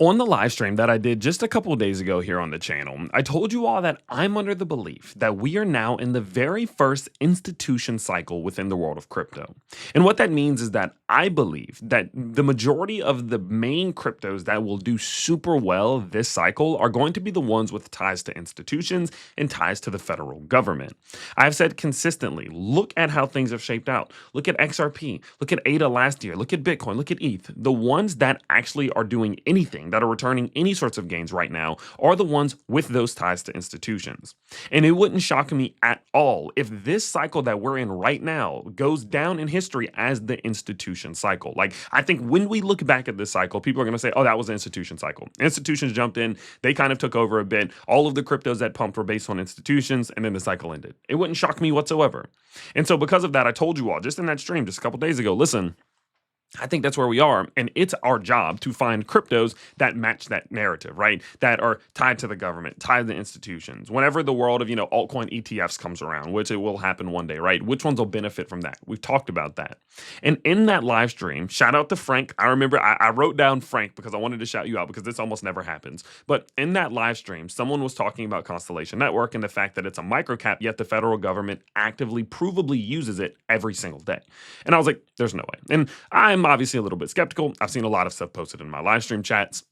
On the live stream that I did just a couple of days ago here on the channel, I told you all that I'm under the belief that we are now in the very first institution cycle within the world of crypto. And what that means is that I believe that the majority of the main cryptos that will do super well this cycle are going to be the ones with ties to institutions and ties to the federal government. I've said consistently, look at how things have shaped out. Look at XRP, look at ADA last year, look at Bitcoin, look at ETH. The ones that actually are doing anything, that are returning any sorts of gains right now, are the ones with those ties to institutions. And it wouldn't shock me at all if this cycle that we're in right now goes down in history as the institution cycle. Like, I think when we look back at this cycle, people are going to say, oh, that was the institution cycle. Institutions jumped in, they kind of took over a bit. All of the cryptos that pumped were based on institutions, and then the cycle ended. It wouldn't shock me whatsoever. And so because of that, I told you all just in that stream just a couple days ago, listen, I think that's where we are, and it's our job to find cryptos that match that narrative, right? That are tied to the government, tied to institutions. Whenever the world of, altcoin ETFs comes around, which it will happen one day, right? Which ones will benefit from that? We've talked about that. And in that live stream, shout out to Frank. I remember I wrote down Frank because I wanted to shout you out because this almost never happens. But in that live stream, someone was talking about Constellation Network and the fact that it's a microcap, yet the federal government actively, provably uses it every single day. And I was like, there's no way. And I'm obviously a little bit skeptical. I've seen a lot of stuff posted in my live stream chats.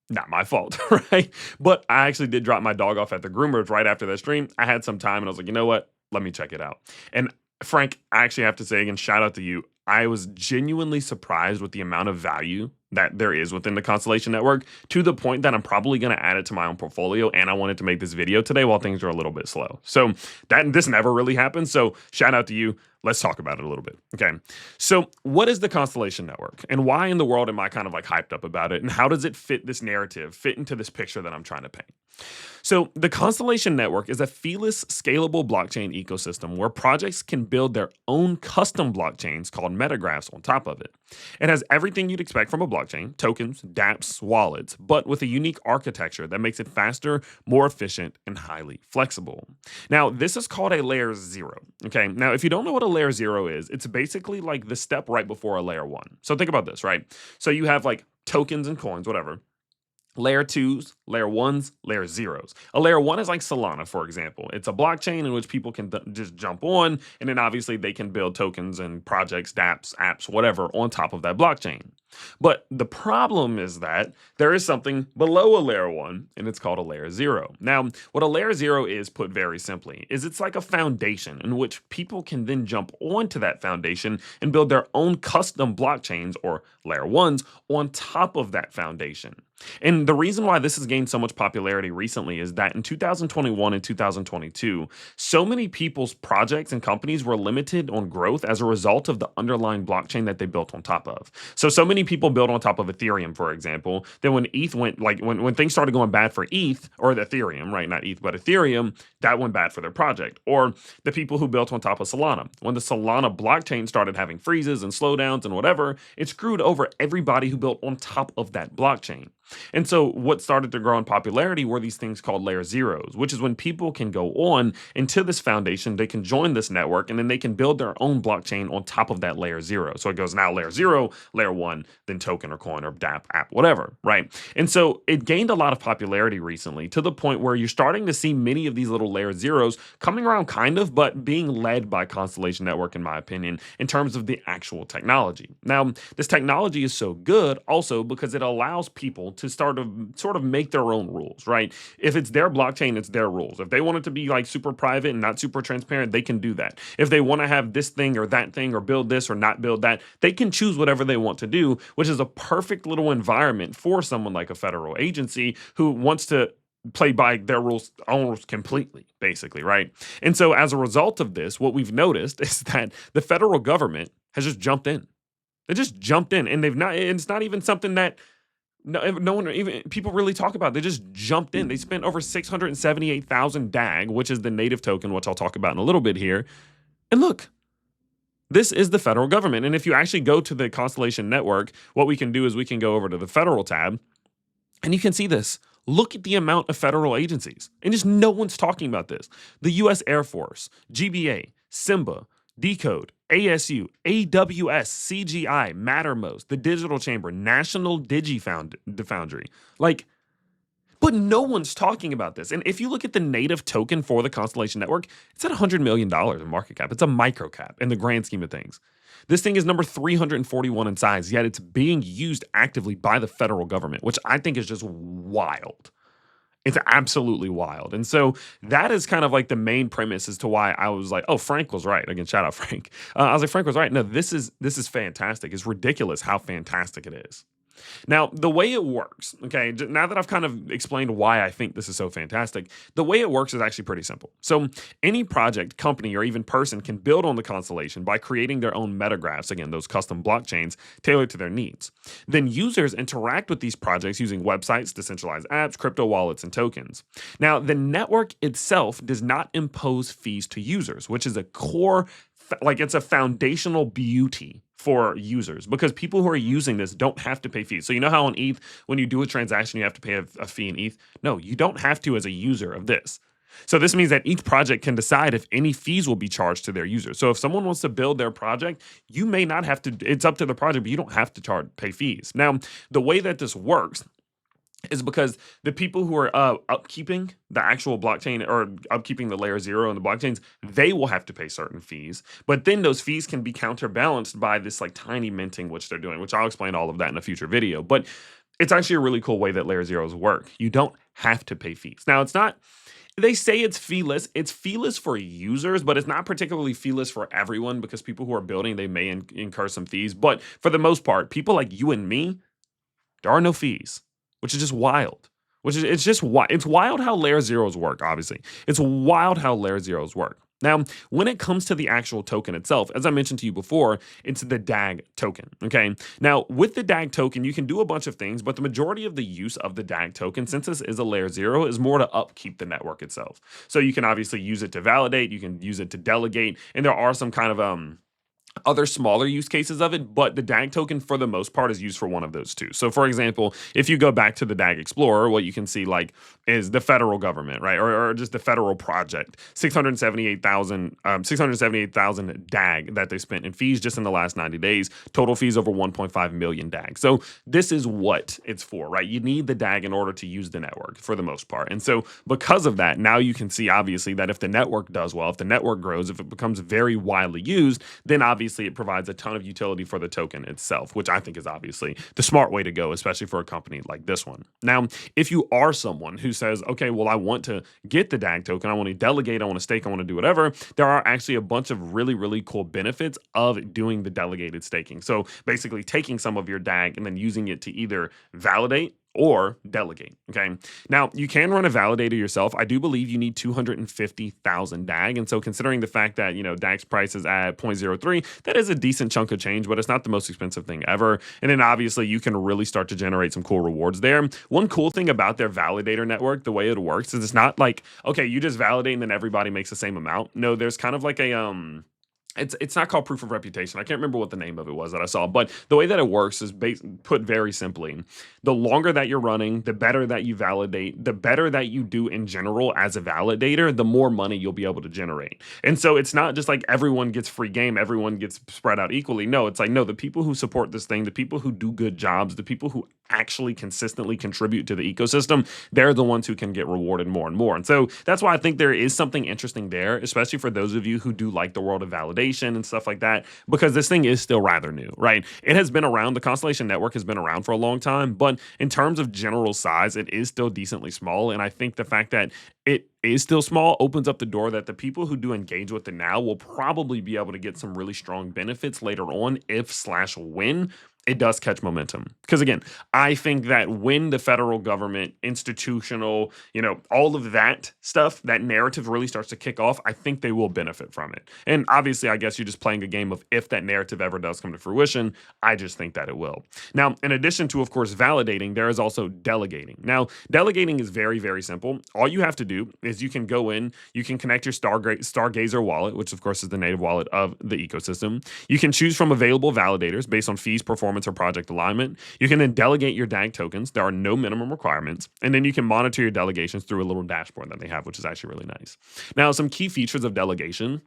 Not my fault, right? But I actually did drop my dog off at the groomers right after that stream. I had some time and I was like, you know what? Let me check it out. And Frank, I actually have to say again, shout out to you. I was genuinely surprised with the amount of value that there is within the Constellation Network, to the point that I'm probably going to add it to my own portfolio. And I wanted to make this video today while things are a little bit slow. So this never really happens. So shout out to you. Let's talk about it a little bit. Okay. So what is the Constellation Network, and why in the world am I kind of like hyped up about it? And how does it fit this narrative, fit into this picture that I'm trying to paint? So the Constellation Network is a feeless, scalable blockchain ecosystem where projects can build their own custom blockchains called metagraphs on top of it. It has everything you'd expect from a blockchain: tokens, dApps, wallets, but with a unique architecture that makes it faster, more efficient, and highly flexible. Now, this is called a layer 0. Okay. Now, if you don't know what a layer 0 is, it's basically like the step right before a layer 1. So think about this, right? So you have like tokens and coins, whatever. Layer 2s, layer 1s, layer 0s. A layer 1 is like Solana, for example. It's a blockchain in which people can just jump on, and then obviously they can build tokens and projects, dApps, apps, whatever, on top of that blockchain. But the problem is that there is something below a layer 1, and it's called a layer 0. Now, what a layer 0 is, put very simply, is it's like a foundation in which people can then jump onto that foundation and build their own custom blockchains, or layer 1s, on top of that foundation. And the reason why this has gained so much popularity recently is that in 2021 and 2022, so many people's projects and companies were limited on growth as a result of the underlying blockchain that they built on top of. So many people built on top of Ethereum, for example, then when ETH went, like when things started going bad for ETH, or the Ethereum, right? Not ETH, but Ethereum, that went bad for their project. Or the people who built on top of Solana. When the Solana blockchain started having freezes and slowdowns and whatever, it screwed over everybody who built on top of that blockchain. And so what started to grow in popularity were these things called layer 0s, which is when people can go on into this foundation, they can join this network, and then they can build their own blockchain on top of that layer 0. So it goes now layer 0, layer 1, then token or coin or dApp, app, whatever, right? And so it gained a lot of popularity recently, to the point where you're starting to see many of these little layer 0s coming around kind of, but being led by Constellation Network, in my opinion, in terms of the actual technology. Now, this technology is so good also because it allows people to sort of make their own rules, right? If it's their blockchain, it's their rules. If they want it to be like super private and not super transparent, they can do that. If they want to have this thing or that thing, or build this or not build that, they can choose whatever they want to do, which is a perfect little environment for someone like a federal agency who wants to play by their rules, own rules completely, basically, right? And so as a result of this, what we've noticed is that the federal government has just jumped in. They just jumped in, and it's not even something that no one, even people, really talk about. They just jumped in. They spent over 678,000 DAG, which is the native token, which I'll talk about in a little bit here. And look, this is the federal government. And if you actually go to the Constellation Network, what we can do is we can go over to the federal tab, and you can see this. Look at the amount of federal agencies, and just no one's talking about this. The U.S. Air Force, GBA, SIMBA, Decode, ASU, AWS, CGI, Mattermost, the Digital Chamber, National Foundry. Like, but no one's talking about this. And if you look at the native token for the Constellation Network, it's at $100 million in market cap. It's a micro cap in the grand scheme of things. This thing is number 341 in size, yet it's being used actively by the federal government, which I think is just wild. It's absolutely wild. And so that is kind of like the main premise as to why I was like, oh, Frank was right. Again, shout out Frank. I was like, Frank was right. No, this is fantastic. It's ridiculous how fantastic it is. Now, the way it works, okay, now that I've kind of explained why I think this is so fantastic, the way it works is actually pretty simple. So, any project, company, or even person can build on the Constellation by creating their own metagraphs, again, those custom blockchains tailored to their needs. Then users interact with these projects using websites, decentralized apps, crypto wallets, and tokens. Now, the network itself does not impose fees to users, which is a core, like it's a foundational beauty for users, because people who are using this don't have to pay fees. So you know how on ETH, when you do a transaction, you have to pay a fee in ETH? No, you don't have to as a user of this. So this means that each project can decide if any fees will be charged to their users. So if someone wants to build their project, you may not have to, it's up to the project, but you don't have to pay fees. Now, the way that this works is because the people who are upkeeping the actual blockchain or upkeeping the layer 0 and the blockchains, they will have to pay certain fees. But then those fees can be counterbalanced by this like tiny minting, which they're doing, which I'll explain all of that in a future video. But it's actually a really cool way that layer 0s work. You don't have to pay fees. Now, it's not, they say it's feeless. It's feeless for users, but it's not particularly feeless for everyone, because people who are building, they may incur some fees. But for the most part, people like you and me, there are no fees, which is just wild. It's wild how layer 0s work, obviously. It's wild how layer 0s work. Now, when it comes to the actual token itself, as I mentioned to you before, it's the DAG token, okay? Now, with the DAG token, you can do a bunch of things, but the majority of the use of the DAG token, since this is a layer 0, is more to upkeep the network itself. So you can obviously use it to validate, you can use it to delegate, and there are some kind of other smaller use cases of it, but the DAG token for the most part is used for one of those two. So for example, if you go back to the DAG Explorer, what you can see like is the federal government, right? Or just the federal project, 678,000 DAG that they spent in fees just in the last 90 days, total fees over 1.5 million DAG. So this is what it's for, right? You need the DAG in order to use the network for the most part. And so because of that, now you can see obviously that if the network does well, if the network grows, if it becomes very widely used, then obviously it provides a ton of utility for the token itself, which I think is obviously the smart way to go, especially for a company like this one. Now, if you are someone who says, okay, well, I want to get the DAG token, I want to delegate, I want to stake, I want to do whatever, there are actually a bunch of really, really cool benefits of doing the delegated staking. So basically taking some of your DAG and then using it to either validate or delegate, okay? Now, you can run a validator yourself. I do believe you need 250,000 DAG, and so considering the fact that, DAG's price is at 0.03, that is a decent chunk of change, but it's not the most expensive thing ever. And then obviously you can really start to generate some cool rewards there. One cool thing about their validator network, the way it works, is it's not like, okay, you just validate and then everybody makes the same amount. No, there's kind of like a it's not called proof of reputation. I can't remember what the name of it was that I saw, but the way that it works is put very simply. The longer that you're running, the better that you validate, the better that you do in general as a validator, the more money you'll be able to generate. And so it's not just like everyone gets free game, everyone gets spread out equally. No, it's like, no, the people who support this thing, the people who do good jobs, the people who actually consistently contribute to the ecosystem, they're the ones who can get rewarded more and more. And so that's why I think there is something interesting there, especially for those of you who do like the world of validation and stuff like that, because this thing is still rather new, right? It has been around, the Constellation Network has been around for a long time, but in terms of general size, it is still decently small. And I think the fact that it is still small opens up the door that the people who do engage with it now will probably be able to get some really strong benefits later on if/when it does catch momentum. Because again, I think that when the federal government, institutional, all of that stuff, that narrative really starts to kick off, I think they will benefit from it. And obviously, I guess you're just playing a game of if that narrative ever does come to fruition, I just think that it will. Now, in addition to, of course, validating, there is also delegating. Now, delegating is very, very simple. All you have to do is you can go in, you can connect your Stargazer wallet, which of course is the native wallet of the ecosystem. You can choose from available validators based on fees, performance, or project alignment. You can then delegate your DAG tokens. There are no minimum requirements. And then you can monitor your delegations through a little dashboard that they have, which is actually really nice. Now, some key features of delegation.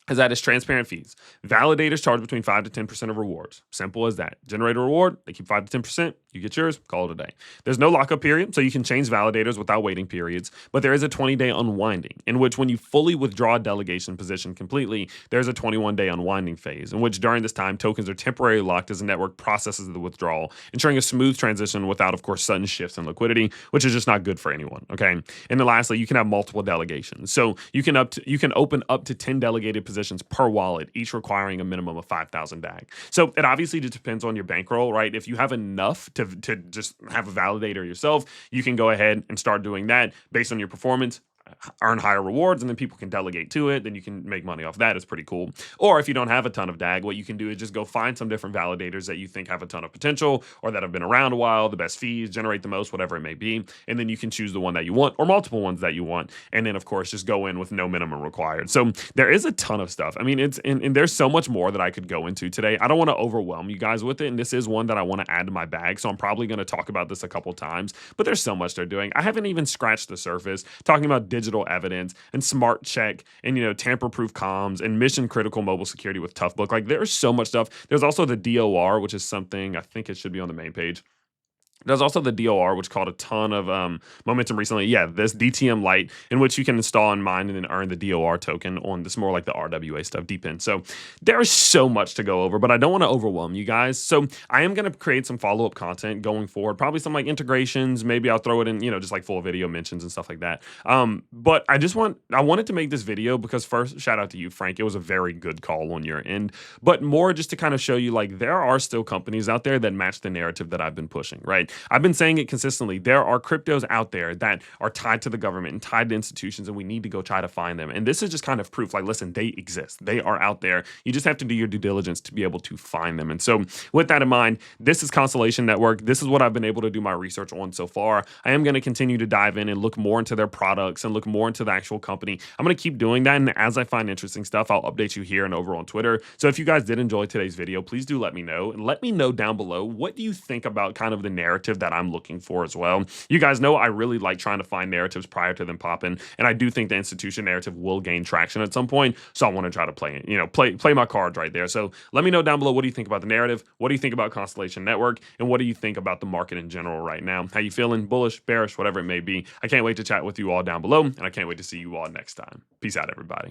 is that it's transparent fees. Validators charge between 5 to 10% of rewards. Simple as that. Generate a reward, they keep 5 to 10%, you get yours, call it a day. There's no lockup period, so you can change validators without waiting periods, but there is a 20-day unwinding, in which when you fully withdraw a delegation position completely, there's a 21-day unwinding phase, in which during this time, tokens are temporarily locked as the network processes the withdrawal, ensuring a smooth transition without, of course, sudden shifts in liquidity, which is just not good for anyone, okay? And then lastly, you can have multiple delegations. So you can open up to 10 delegated positions per wallet, each requiring a minimum of 5,000 DAG. So it obviously just depends on your bankroll, right? If you have enough to just have a validator yourself, you can go ahead and start doing that based on your performance, earn higher rewards, and then people can delegate to it. Then you can make money off that. It's pretty cool. Or if you don't have a ton of DAG, what you can do is just go find some different validators that you think have a ton of potential or that have been around a while, the best fees, generate the most, whatever it may be. And then you can choose the one that you want or multiple ones that you want. And then, of course, just go in with no minimum required. So there is a ton of stuff. I mean, and there's so much more that I could go into today. I don't want to overwhelm you guys with it. And this is one that I want to add to my bag. So I'm probably going to talk about this a couple times. But there's so much they're doing. I haven't even scratched the surface talking about digital evidence and smart check and, tamper-proof comms and mission-critical mobile security with Toughbook. Like, there's so much stuff. There's also the DOR, which is something I think it should be on the main page. There's also the DOR, which caught a ton of momentum recently. Yeah, this DTM Lite, in which you can install and mine and then earn the DOR token on this more like the RWA stuff deep in. So there's so much to go over, but I don't want to overwhelm you guys. So I am going to create some follow-up content going forward, probably some like integrations. Maybe I'll throw it in, just like full video mentions and stuff like that. But I wanted to make this video because first, shout out to you, Frank. It was a very good call on your end, but more just to kind of show you like there are still companies out there that match the narrative that I've been pushing, right? I've been saying it consistently. There are cryptos out there that are tied to the government and tied to institutions, and we need to go try to find them. And this is just kind of proof. Like, listen, they exist. They are out there. You just have to do your due diligence to be able to find them. And so with that in mind, this is Constellation Network. This is what I've been able to do my research on so far. I am going to continue to dive in and look more into their products and look more into the actual company. I'm going to keep doing that. And as I find interesting stuff, I'll update you here and over on Twitter. So if you guys did enjoy today's video, please do let me know. And let me know down below, what do you think about kind of the narrative that I'm looking for as well? You guys know I really like trying to find narratives prior to them popping, and I do think the institution narrative will gain traction at some point. So I want to try to play my cards right there. So let me know down below, what do you think about the narrative? What do you think about Constellation Network? And what do you think about the market in general right now? How you feeling? Bullish, bearish, whatever it may be. I can't wait to chat with you all down below, and I can't wait to see you all next time. Peace out, everybody.